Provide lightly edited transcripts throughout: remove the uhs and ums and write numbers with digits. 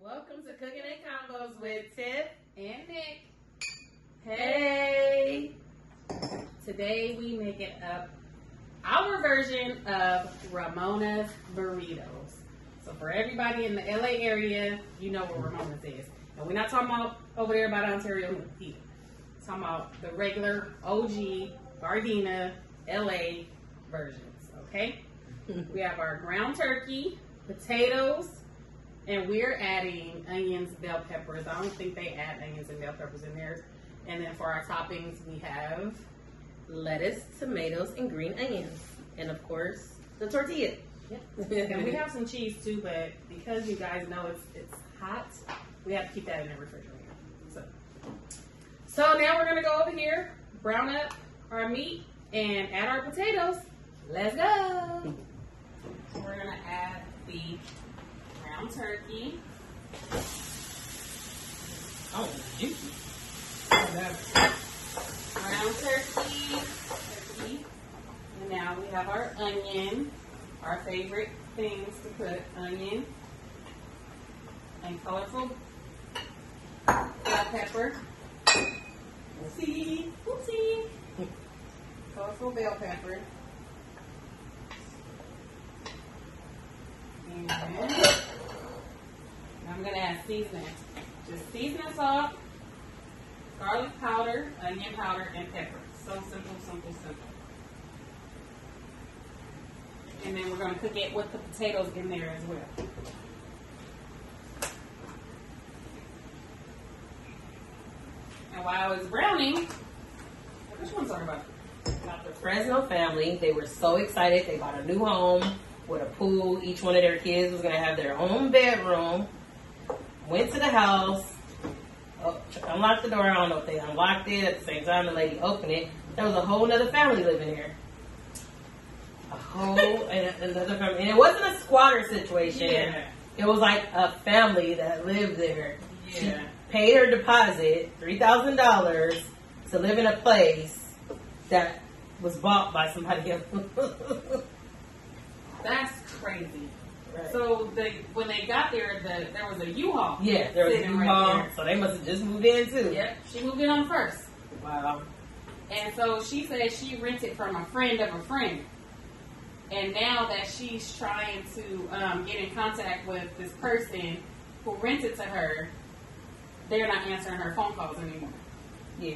Welcome to Cooking and Convos with Tiff and Nick. Hey! Today we making up our version of Ramona's Burritos. So for everybody in the LA area, you know what Ramona's is. And we're not talking about over there by the Ontario either. We're talking about the regular OG Gardena LA versions, okay? We have our ground turkey, potatoes, and we're adding onions, bell peppers. I don't think they add onions and bell peppers in theirs. And then for our toppings, we have lettuce, tomatoes, and green onions. And of course, the tortilla. Yep. And we have some cheese too, but because you guys know it's hot, we have to keep that in the refrigerator. So now we're gonna go over here, brown up our meat, and add our potatoes. Let's go. So we're gonna add the ground turkey. Oh, juicy. Ground turkey. And now we have our onion, our favorite things to put, onion and colorful bell pepper. Whoopsie. Colorful bell pepper. And I'm going to add seasoning. Just seasoning salt, garlic powder, onion powder, and pepper. So simple. And then we're going to cook it with the potatoes in there as well. And while it's browning, which one's talking about? The Fresno family, they were so excited. They bought a new home with a pool. Each one of their kids was going to have their own bedroom. Went to the house, unlocked the door. I don't know if they unlocked it. At the same time, the lady opened it. There was a whole other family living here. Another family. And it wasn't a squatter situation. Yeah. It was like a family that lived there. Yeah. She paid her deposit, $3,000, to live in a place that was bought by somebody else. That's crazy. Right. So when they got there, there was a U-Haul. Yeah, there was a U-Haul. Right, so they must have just moved in too. Yep, she moved in on first. Wow. And so she said she rented from a friend of a friend. And now that she's trying to get in contact with this person who rented to her, they're not answering her phone calls anymore. Yeah.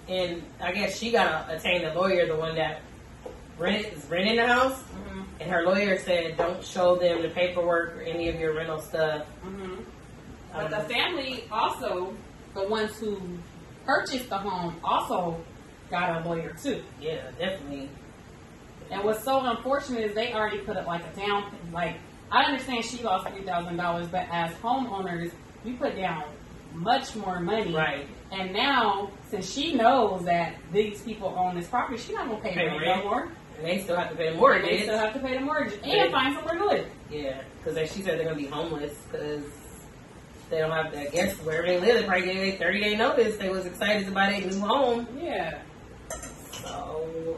And I guess she got to attain the lawyer, the one that is renting the house. Mm-hmm. And her lawyer said, don't show them the paperwork or any of your rental stuff. Mm-hmm. But the family also, the ones who purchased the home, also got a lawyer too. Yeah, definitely. And what's so unfortunate is they already put up like a down, like, I understand she lost $3,000, but as homeowners, we put down much more money. Right. And now, since she knows that these people own this property, she's not going to pay rent no more. And they still have to pay the mortgage. They still have to pay the mortgage and find somewhere to live. Yeah, because she said they're going to be homeless because they don't have to, I guess, wherever they live, they probably gave a 30-day notice. They was excited to buy their new home. Yeah. So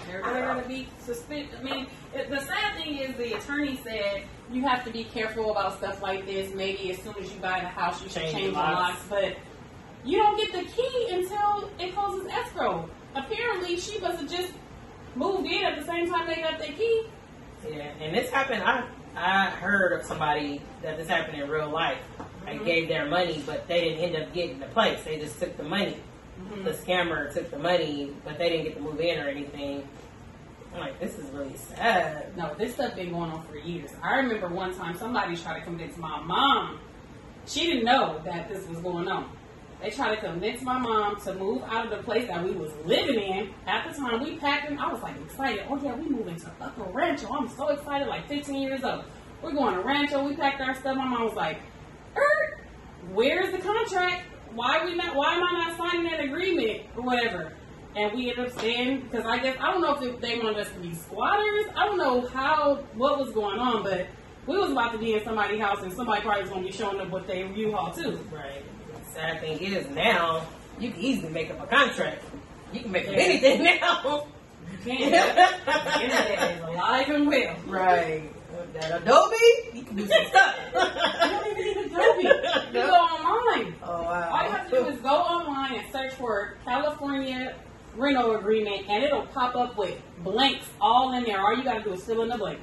they're going to be suspended. I mean, the sad thing is the attorney said you have to be careful about stuff like this. Maybe as soon as you buy the house, you should change the locks. But you don't get the key until it closes escrow. Apparently, she must have just moved in at the same time they got their key. yeah, and this happened. I heard of somebody that this happened in real life. I gave their money, but they didn't end up getting the place. They just took the money. Mm-hmm. The scammer took the money, but they didn't get to move in or anything. I'm like, this is really sad. No, this stuff been going on for years. I remember one time somebody tried to convince my mom. She didn't know that this was going on. They tried to convince my mom to move out of the place that we was living in. At the time, we packed in. I was like excited. Oh yeah, we moving to Upper Rancho. I'm so excited, like 15 years old. We're going to Rancho. We packed our stuff. My mom was like, where's the contract? Why am I not signing that agreement or whatever? And we ended up staying because I don't know if they wanted us to be squatters. I don't know what was going on, but we was about to be in somebody's house and somebody probably was going to be showing up with their U-Haul too. Right. The sad thing is now you can easily make up a contract. You can make up anything now. You can't. The internet is alive and well. Right. That Adobe, you can do some stuff. You don't even need Adobe. You go online. Oh, wow. All you have to do is go online and search for California rental agreement, and it'll pop up with blanks all in there. All you got to do is fill in the blank.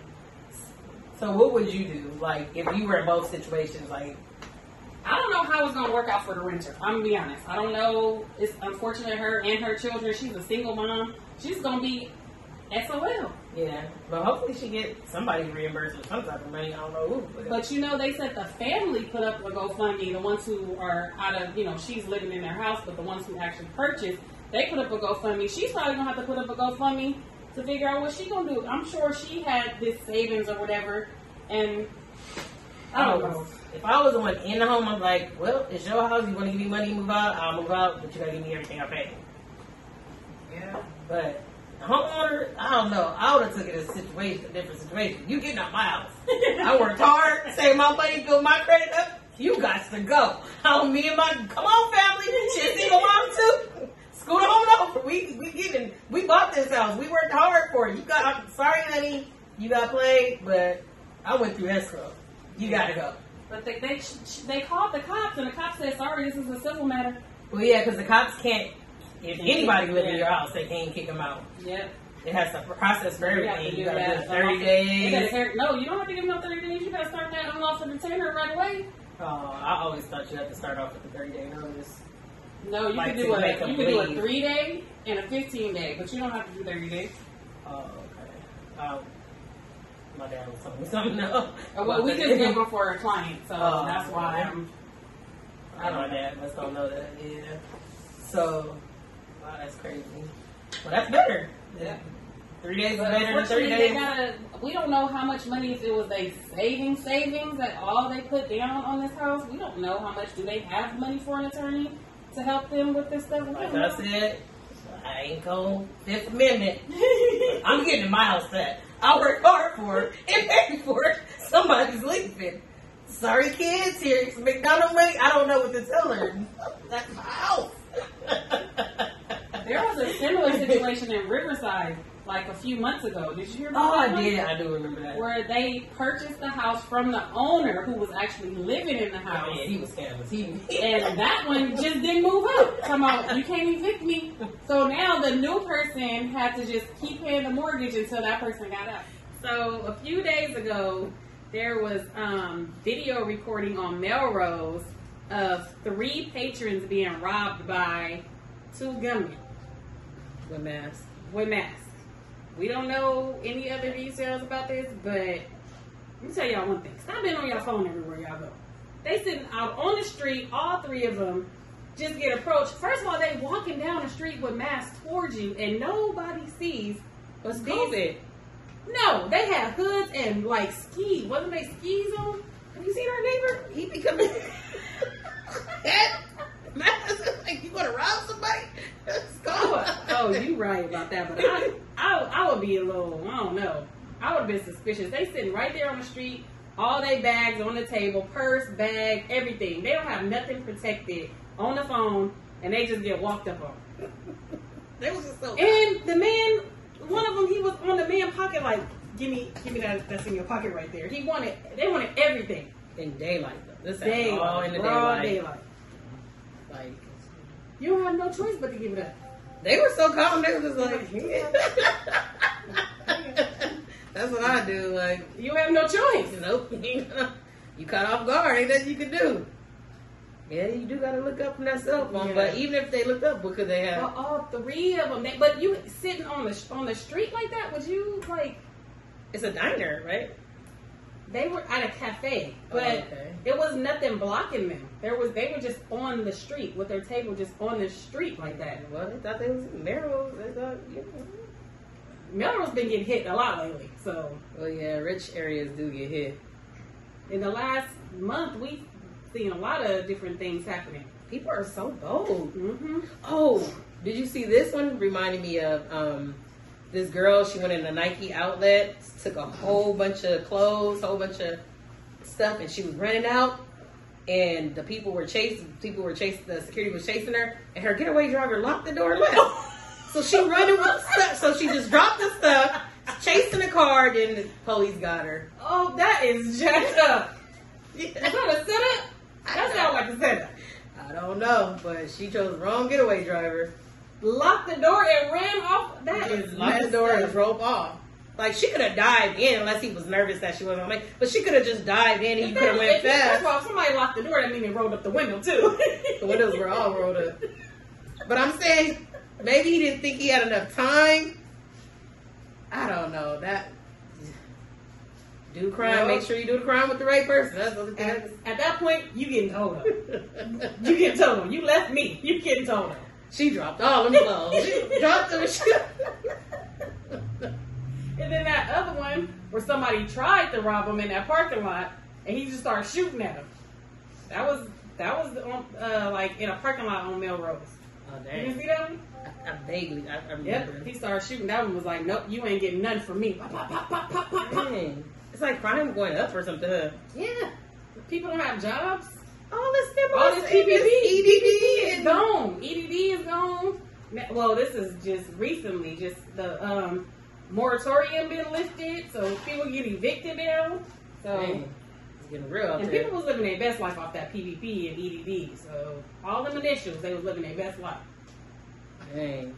So what would you do, like, if you were in both situations? Like, I don't know how it's going to work out for the renter. I'm going to be honest. I don't know. It's unfortunate her and her children. She's a single mom. She's going to be SOL. yeah. But hopefully she get somebody reimbursed with some type of money. I don't know who. But they said the family put up a GoFundMe. The ones who are out of, she's living in their house, but the ones who actually purchased, they put up a GoFundMe. She's probably going to have to put up a GoFundMe to figure out what she's going to do. I'm sure she had this savings or whatever. And I don't know. If I was the one in the home, I'm like, well, it's your house. You want to give me money, move out. I'll move out, but you got to give me everything I pay. Yeah. But homeowner, I don't know. I would have took it as a different situation. You getting out my house. I worked hard, saved my money, built my credit up. You got to go. Me and come on, family. She's single mom too. Scoot on over. We bought this house. We worked hard for it. Sorry, honey. You got played, but I went through escrow. You got to go. But they called the cops, and the cops said, sorry, this is a civil matter. Well, yeah, because the cops can't, if anybody lives in your house, they can't kick them out. Yep. It has to process for everything. You got to do 30 days. days. No, you don't have to give them 30 days. You got to start that unlawful detainer right away. Oh, I always thought you had to start off with a 30-day notice. No, you can do a 3-day and a 15-day, but you don't have to do 30 days. Oh, okay. My dad was telling me something else. Well, we just did before a client, so that's why I don't know that. Let's don't know that. Yeah. So, wow, that's crazy. Well, that's better. Yeah. 3 days is better than 30 days. We don't know how much money, if it was they savings that all they put down on this house. We don't know how much. Do they have money for an attorney to help them with this stuff? Like I said, I ain't going Fifth Amendment. I'm getting my house set. I worked hard for it and paid for it. Somebody's leaving. Sorry, kids. Here's McDonald's money. I don't know what to tell her. That's my house. There was a similar situation in Riverside like a few months ago. Did you hear about that? Oh, I did. I do remember that. Where they purchased the house from the owner who was actually living in the house. Yeah, he was scammers. And that one just didn't move up. Come on, you can't evict me. So now the new person had to just keep paying the mortgage until that person got out. So a few days ago, there was video recording on Melrose of 3 patrons being robbed by 2 gunmen With masks. We don't know any other details about this, but let me tell y'all one thing. Stop being on your phone everywhere y'all go. They sitting out on the street, all 3 of them, just get approached. First of all, they walking down the street with masks towards you, and nobody sees. What's COVID? No, they had hoods and like skis. Wasn't they skis on? Have you seen our neighbor? He becoming like you want to rob somebody? Let's go. Oh, you right about that, but I would be a little, I don't know. I would have been suspicious. They sitting right there on the street, all their bags on the table, purse, bag, everything. They don't have nothing protected on the phone, and they just get walked up on. They was just so. And the man, one of them, he was on the man pocket like, give me that's in your pocket right there. They wanted everything. In daylight though. This daylight, all in the daylight. Like, you don't have no choice but to give it up. they were so calm. They were just like, that's what I do. Like, You have no choice. nope. You caught off guard. Ain't nothing you can do. Yeah, you do gotta look up from that cell phone. Yeah. But even if they look up, what could they have? Well, all 3 of them. But you sitting on the street like that? Would you like? It's a diner, right? They were at a cafe, but okay. it was nothing blocking them. They were just on the street with their table just on the street like that. Well, they thought they was Melrose. They thought, Melrose been getting hit a lot lately. So, well, yeah, rich areas do get hit. in the last month, we've seen a lot of different things happening. People are so bold. Mm-hmm. Oh, did you see this one? Reminded me of this girl. She went in a Nike outlet, took a whole bunch of clothes, whole bunch of stuff, and she was running out. And the people were chasing. The security was chasing her, and her getaway driver locked the door and left. So she running with the stuff. So she just dropped the stuff, chasing the car, then the police got her. Oh, that is jacked up. Yeah. Is that a setup? That sounds like a setup. I don't know, but she chose the wrong getaway driver. Locked the door and ran off. That is locked the door and drove off. Like, she could have dived in unless he was nervous that she wasn't going to make. But she could have just dived in and he could have went fast. First of all, if somebody locked the door, that means they rolled up the window too. The windows were all rolled up. But I'm saying, maybe he didn't think he had enough time. I don't know. That do crime. Make sure you do the crime with the right person. That's what at that point, you getting told up. You getting told up. You left me. You getting told up. She dropped all them clothes. She dropped them. And then that other one where somebody tried to rob him in that parking lot, and he just started shooting at him. That was like in a parking lot on Melrose. Oh, dang. You see that one? I vaguely, I remember. Yep. He started shooting. That one was like, nope, you ain't getting nothing from me. Pop, pop, pop, pop, pop, pop, pop. It's like crime going up or something. Huh? Yeah. People don't have jobs. All this EDD is gone. EDD is gone. Well, this is just recently, just the moratorium been lifted, so people get evicted now. So it's getting real out and there. people was living their best life off that PPP and EDD. So all them initials, they was living their best life. Dang.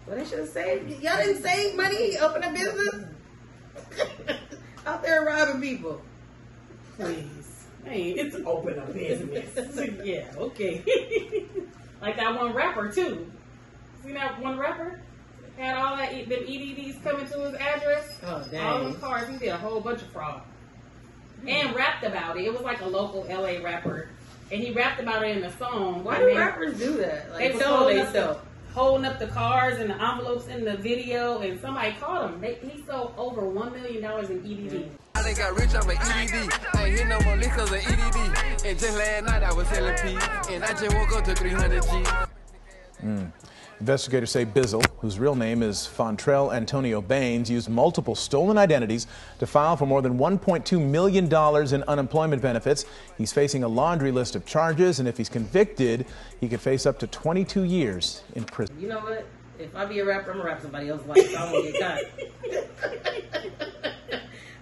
Well, they should have saved. Y'all didn't save money, open a business out there robbing people. Please. Hey, it's open a business. Yeah, okay. Like that one rapper too. See that one rapper? Had all that them EDDs coming to his address. Oh, dang. All those cars. He did a whole bunch of fraud. And rapped about it. It was like a local LA rapper. And he rapped about it in a song. Why do rappers do that? Like, they was holding up the cars and the envelopes in the video, and somebody caught him. He sold over $1 million in EDD. I done got rich off of EDD. I ain't hit no more liquors of EDD. And just last night I was selling P. And I just woke up to 300 G. Investigators say Bizzle, whose real name is Fontrell Antonio Baines, used multiple stolen identities to file for more than $1.2 million in unemployment benefits. He's facing a laundry list of charges, and if he's convicted, he could face up to 22 years in prison. You know what? If I be a rapper, I'm going to rap somebody else's life, so I won't get caught.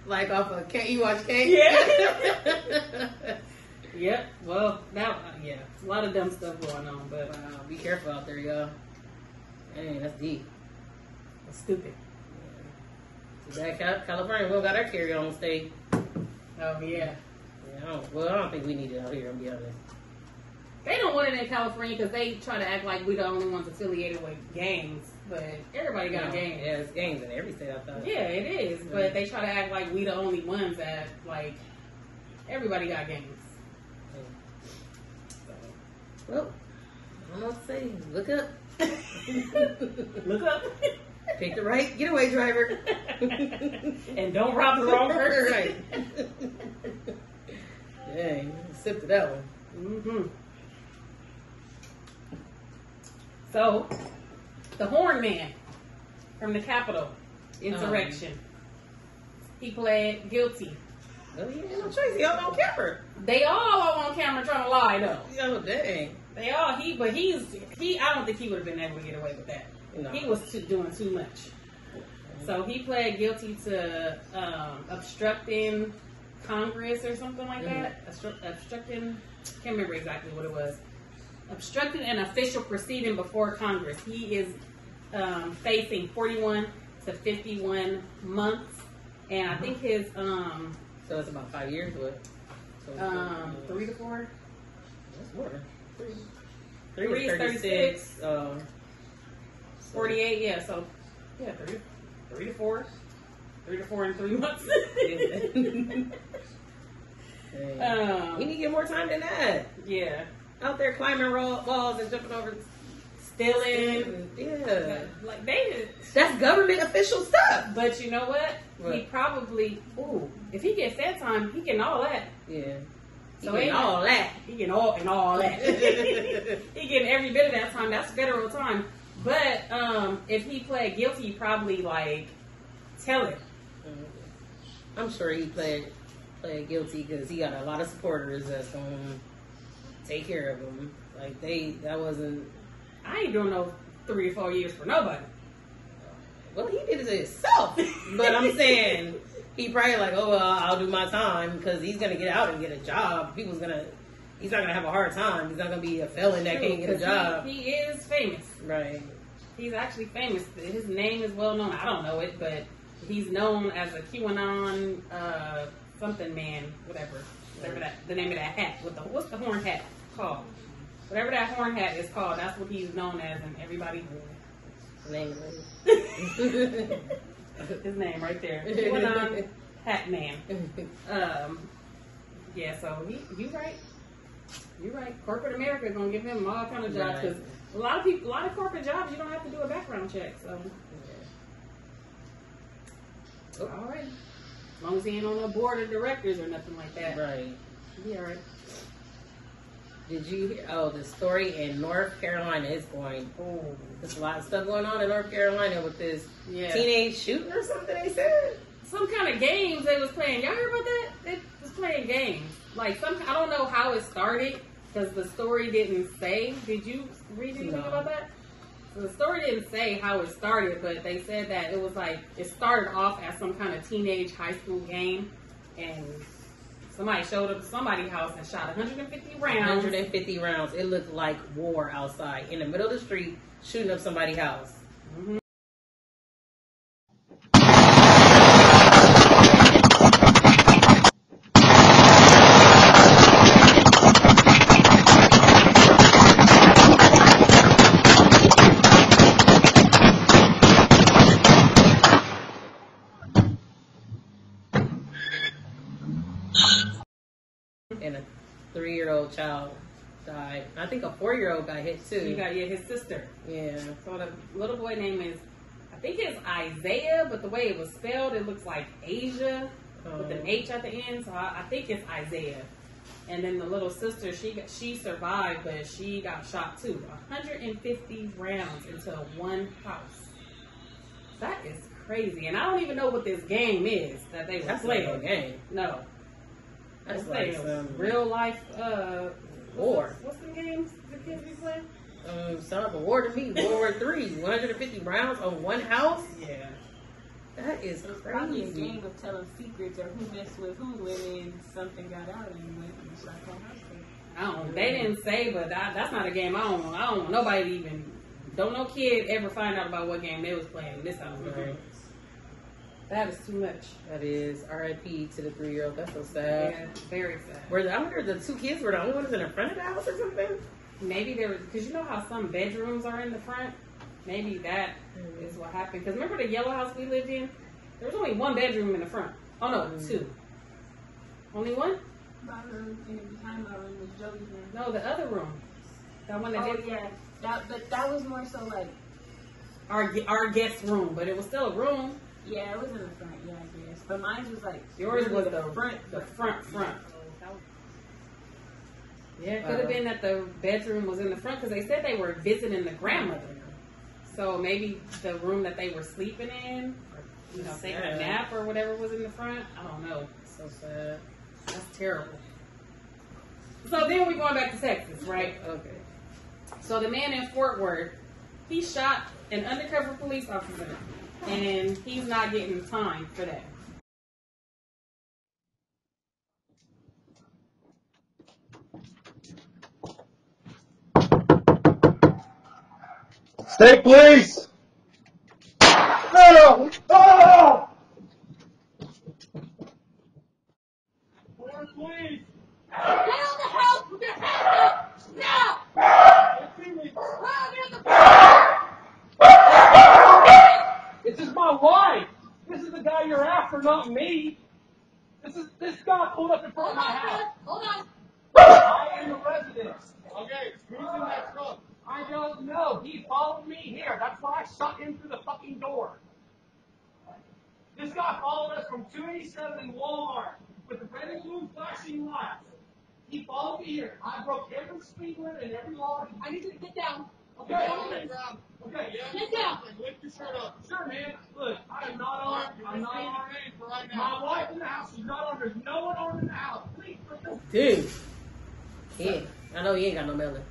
Like off of K. You watch K? Yeah. Yep. Well, yeah. A lot of dumb stuff going on, but be careful out there, y'all. Dang, that's deep. That's stupid. Yeah. Too bad California, we don't got our carry-on state. Oh, yeah. I don't think we need it out here, I'll be honest. They don't want it in California because they try to act like we're the only ones affiliated with gangs. But everybody got gangs. Yeah, it's gangs in every state, I thought. Yeah, it is. Yeah. But they try to act like we the only ones that, like, everybody got gangs. So. Well, I don't know what to say. Look up. Look up. Pick the right getaway driver. And don't rob the wrong person. Right. Dang, sip to that one. Mm-hmm. So, the Horn Man from the Capitol insurrection. He pled guilty. No, he had no choice. He all on camera. They all are on camera trying to lie, though. Oh, dang. They all, I don't think he would have been able to get away with that. No. He was doing too much. So he pled guilty to obstructing Congress or something like that. Obstructing, can't remember exactly what it was. Obstructing an official proceeding before Congress. He is facing 41 to 51 months. And I think his... so it's about 5 years, what? So 3 to 4? That's more. 3 is 36. 48, yeah, so, yeah, 3 to 4. 3 to 4 in 3 months. We need to get more time than that. Yeah. Out there climbing walls and jumping over, stealing. Yeah. Like, that's government official stuff. But you know what? He probably, if he gets that time, he getting all that. Yeah. So he getting all that. He getting all that. He getting every bit of that time. That's federal time. But if he pled guilty, he probably like tell it. I'm sure he pled guilty because he got a lot of supporters that's gonna take care of him. Like that wasn't. I ain't doing no 3 or 4 years for nobody. Well, he did it to himself. But I'm saying he probably like, oh well, I'll do my time because he's gonna get out and get a job. He's not gonna have a hard time. He's not gonna be a felon that can't get a job. He is famous. Right. He's actually famous. His name is well known. I don't know it, but he's known as a QAnon something man, whatever that the name of that hat with what's the horn hat called? Whatever that horn hat is called, that's what he's known as, and everybody. Name his name right there, QAnon hat man. Yeah, so you right. You're right. Corporate America gonna give him all kind of jobs because a lot of corporate jobs you don't have to do a background check. So, all right. As long as he ain't on a board of directors or nothing like that, right? Be all right. Did you hear? Oh, the story in North Carolina is going. Oh, there's a lot of stuff going on in North Carolina with this teenage shooting or something. They said some kind of games they was playing. Y'all heard about that? They was playing games. Like I don't know how it started because the story didn't say. Did you read anything about that? So the story didn't say how it started, but they said that it was like it started off as some kind of teenage high school game, and somebody showed up to somebody's house and shot 150 rounds. 150 rounds. It looked like war outside in the middle of the street, shooting up somebody's house. Mm-hmm. And a 3-year-old child died. I think a 4-year-old got hit too. His sister. Yeah. So the little boy name is, I think it's Isaiah, but the way it was spelled, it looks like Asia with an H at the end. So I think it's Isaiah. And then the little sister, she survived, but she got shot too. 150 rounds into one house. That is crazy. And I don't even know what this game is that they were playing. That's not a game. No. That's like some real life war. What's the games the kids be playing? Sound like a war to me. World War III. 150 rounds on one house? Yeah. That is crazy. probably a game of telling secrets or who messed with who, and then something got out and went and shot that house. I don't know. They didn't say, but that's not a game I don't want nobody to even, don't no kid ever find out about what game they was playing. This house. Right. That is too much. That is R.I.P. to the 3-year-old. That's so sad. Yeah, very sad. I wonder if the 2 kids were the only ones in the front of the house or something? Maybe there was, because you know how some bedrooms are in the front? Maybe that is what happened. Because remember the yellow house we lived in? There was only 1 bedroom in the front. Oh no, 2. Only 1? My room, and behind my room was Joey's room. No, the other room. That one that did. Yeah. But that was more so like our guest room, but it was still a room. Yeah, it was in the front, yeah, I guess. But mine was like yours was the front. Yeah, it could have been that the bedroom was in the front because they said they were visiting the grandmother. So maybe the room that they were sleeping in, or taking a nap or whatever was in the front. I don't know. So sad. That's terrible. So then we're going back to Texas, right? Okay. So the man in Fort Worth, he shot an undercover police officer, and he's not getting time for that. Stay, please! No! Oh! Please! Get out of the house with your hands up! Now! This is my wife! This is the guy you're after, not me! This guy pulled up in front of my house! Hold on! I am the resident. Okay, who's in that truck? I don't know. He followed me here. That's why I shot him through the fucking door. This guy followed us from 287 in Walmart with the red and blue flashing lights. He followed me here. I broke every speed limit and every law. I need you to get down. Okay. Okay. Get down. Lift your shirt up. Sure, man. Look, I am not armed. I'm not armed. My wife in the house is not armed. There's no one armed in the house. Please. Dude. Yeah. I know you ain't got no melon.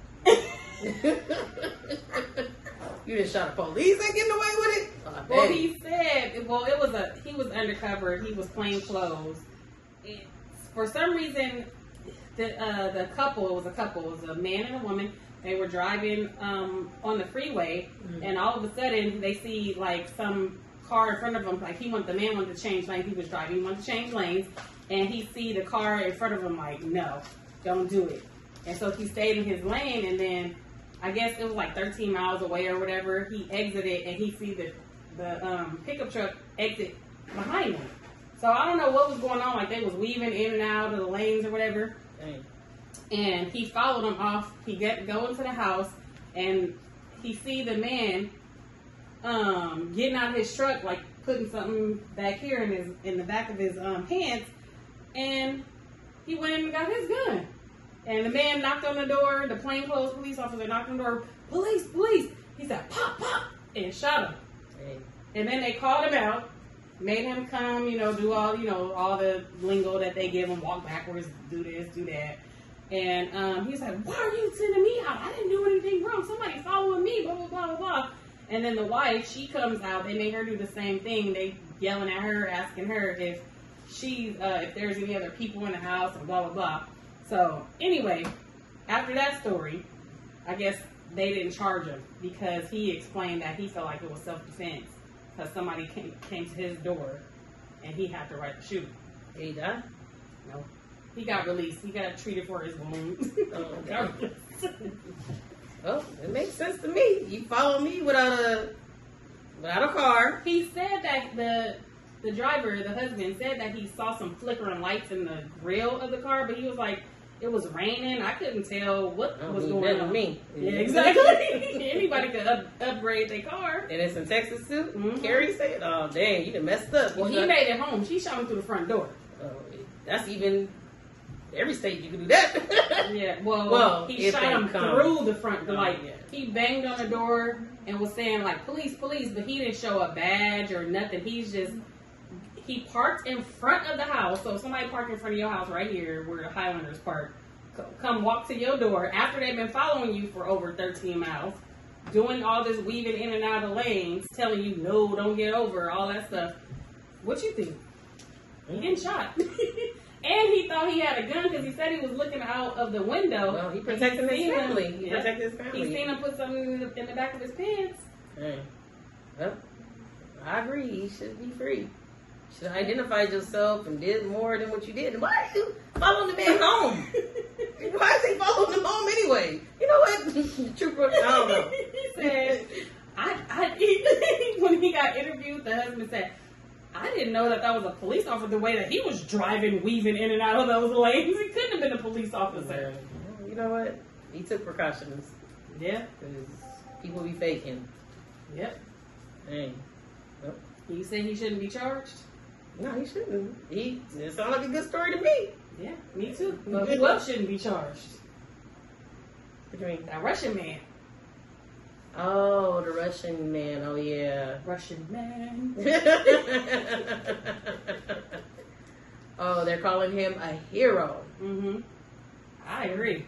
You just shot a police and getting away with it? Oh, Well, dang. he said, he was undercover. He was plain clothes. And for some reason, the couple, it was a man and a woman. They were driving on the freeway, and all of a sudden they see like some car in front of him. Like the man wanted to change lanes. He was driving, he wanted to change lanes, and he see the car in front of him. Like, no, don't do it. And so he stayed in his lane, and then I guess it was like 13 miles away or whatever. He exited, and he see the pickup truck exit behind him. So I don't know what was going on. Like they was weaving in and out of the lanes or whatever. Dang. And he followed him off. He go into the house, and he see the man getting out of his truck, like putting something back here in the back of his pants, and he went and got his gun. And the man knocked on the door. The plainclothes police officer knocked on the door. Police, police. He said, pop, pop, and shot him. Dang. And then they called him out, made him come, do all the lingo that they give him, walk backwards, do this, do that. And he's like, why are you sending me out? I didn't do anything wrong. Somebody following me, blah, blah, blah, blah, blah. And then the wife, she comes out. They made her do the same thing. They yelling at her, asking her if there's any other people in the house, and blah, blah, blah. So anyway, after that story, I guess they didn't charge him because he explained that he felt like it was self-defense because somebody came to his door and he had the right to shoot. Did he die? No. He got released. He got treated for his wounds. Oh, well, it makes sense to me. You follow me without a car. He said that the driver, the husband, said that he saw some flickering lights in the grill of the car, but he was like, it was raining. I couldn't tell what was going on. Me. Yeah, exactly. Anybody could upgrade their car. And it's in Texas too? Mm-hmm. Carrie said, oh, dang, you done messed up. Well, he made it home. She shot him through the front door. Oh, that's even... Every state you can do that. Yeah, well he shot him through the front door. Like, yeah. He banged on the door and was saying, like, police, police, but he didn't show a badge or nothing. He parked in front of the house. So if somebody parked in front of your house right here where the Highlanders park, come walk to your door after they've been following you for over 13 miles, doing all this weaving in and out of lanes, telling you, no, don't get over, all that stuff. What you think? He getting shot. And he thought he had a gun because he said he was looking out of the window. Well, he protected his family. He protected his family. He seen him put something in the back of his pants. Hey. Well, I agree. He should be free. Should have identified yourself and did more than what you did. Why are you following the man home? Why is he following him home anyway? You know what? Trooper, I don't know. He said, when he got interviewed, the husband said, I didn't know that was a police officer the way that he was driving, weaving in and out of those lanes. He couldn't have been a police officer. You know what? He took precautions. Yeah. Because people be faking. Yep. Dang. Well, You say he shouldn't be charged? no, he shouldn't. It sounds like a good story to me. Yeah, me too. But who else shouldn't be charged? What do you mean? That Russian man. Oh, the Russian man. Oh, yeah. Russian man. Oh, they're calling him a hero. Mm-hmm. I agree.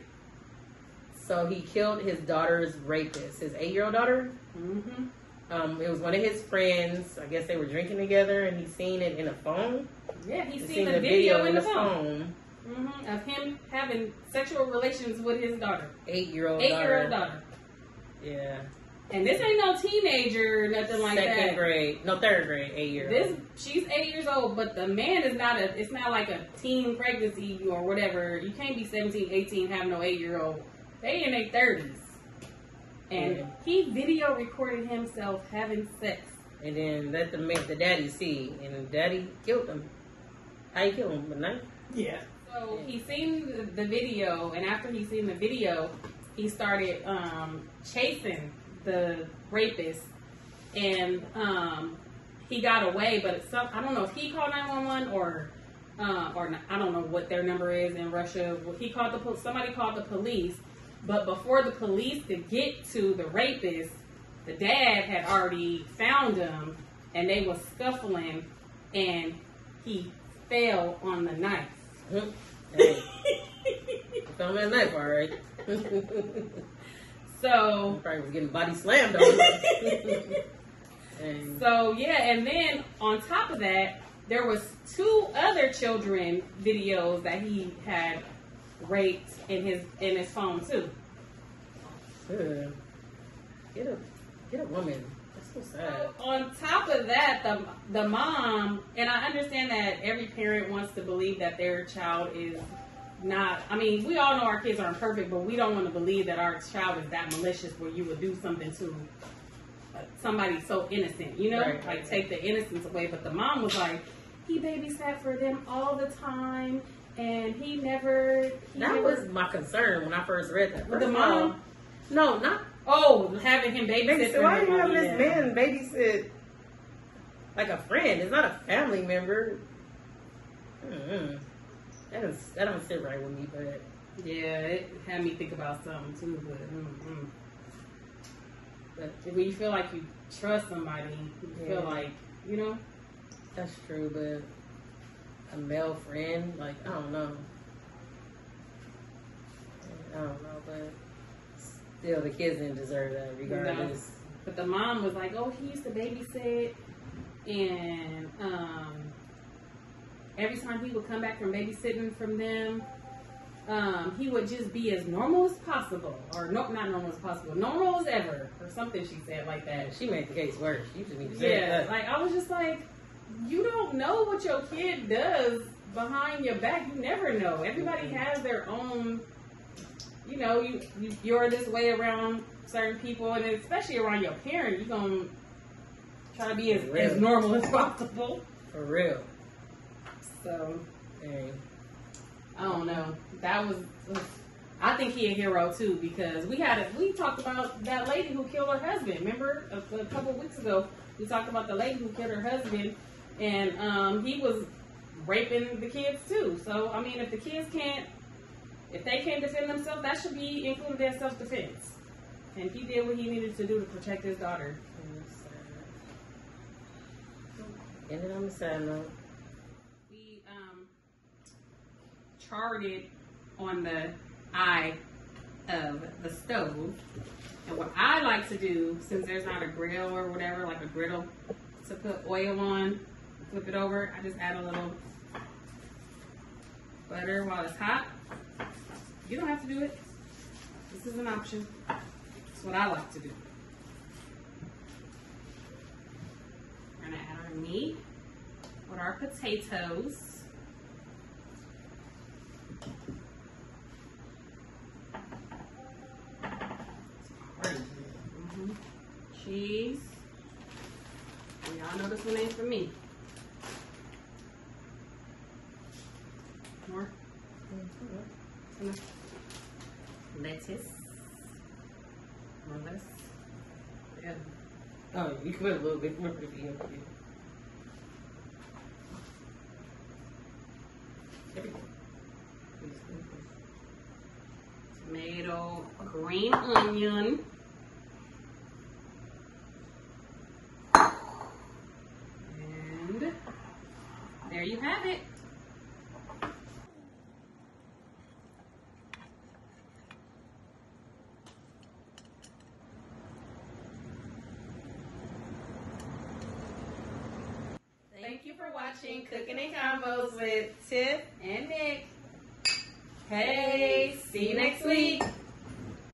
So he killed his daughter's rapist, his 8-year-old daughter. Mm-hmm. It was one of his friends. I guess they were drinking together, and he seen it in a phone. Yeah, he's He seen the video in the phone. phone. Mm-hmm. Of him having sexual relations with his daughter. 8-year-old daughter. Yeah. And this ain't no teenager or nothing like that. Second grade. No, third grade, 8-year-old. She's 8 years old, but the man is not it's not like a teen pregnancy or whatever. You can't be 17, 18, have no 8-year-old. They in their 30s. And he video recorded himself having sex. And then let the daddy see. And the daddy killed him. How you kill him? With a knife? Yeah. So he seen the video, and after he seen the video, he started chasing the rapist, and he got away. But I don't know if he called 911 or I don't know what their number is in Russia. Somebody called the police, but before the police could get to the rapist, the dad had already found him, and they was scuffling, and he fell on the knife. Hey. Found that knife, all right. So probably was getting body slammed on. So yeah, and then on top of that, there was 2 other children videos that he had raped in his phone too. Get a woman. That's so sad. On top of that, the mom, and I understand that every parent wants to believe that their child is not. I mean, we all know our kids aren't perfect, but we don't want to believe that our child is that malicious where you would do something to somebody so innocent, you know, like take the innocence away. But the mom was like, he babysat for them all the time, and he never. That was my concern when I first read that. With the mom? No, not. Oh, having him babysit. So why are you having this man babysit like a friend? It's not a family member. That don't sit right with me, but yeah, it had me think about something too. But when you feel like you trust somebody, you feel like, you know. That's true, but a male friend, like, I don't know, but still, the kids didn't deserve that, regardless. No. But the mom was like, oh, he used to babysit, and every time he would come back from babysitting from them, he would just be as normal as possible, or not normal as possible, normal as ever, or something she said like that. She made the case worse. You just need to say that. Like, I was just like, you don't know what your kid does behind your back. You never know. Everybody has their own, you know, you're this way around certain people, and especially around your parent, you're going to try to be as normal as possible. For real. So, dang. I don't know. That was, I think he a hero too, because we talked about that lady who killed her husband. Remember a couple of weeks ago, we talked about the lady who killed her husband, and he was raping the kids too. So I mean, if they can't defend themselves, that should be included in self-defense. And he did what he needed to do to protect his daughter. Ended on the sad note. We charted on the eye of the stove. And what I like to do, since there's not a grill or whatever, like a griddle to put oil on, flip it over, I just add a little butter while it's hot. You don't have to do it. This is an option. It's what I like to do. We're going to add our meat with our potatoes. Cheese. And y'all know this one ain't for me. More. Lettuce. More lettuce. Yeah. Oh, you can put a little bit more if you want to. Tomato, green onion. And there you have it. Thank you for watching Cooking and Convos with Tiff and Nick. Hey, see you next week.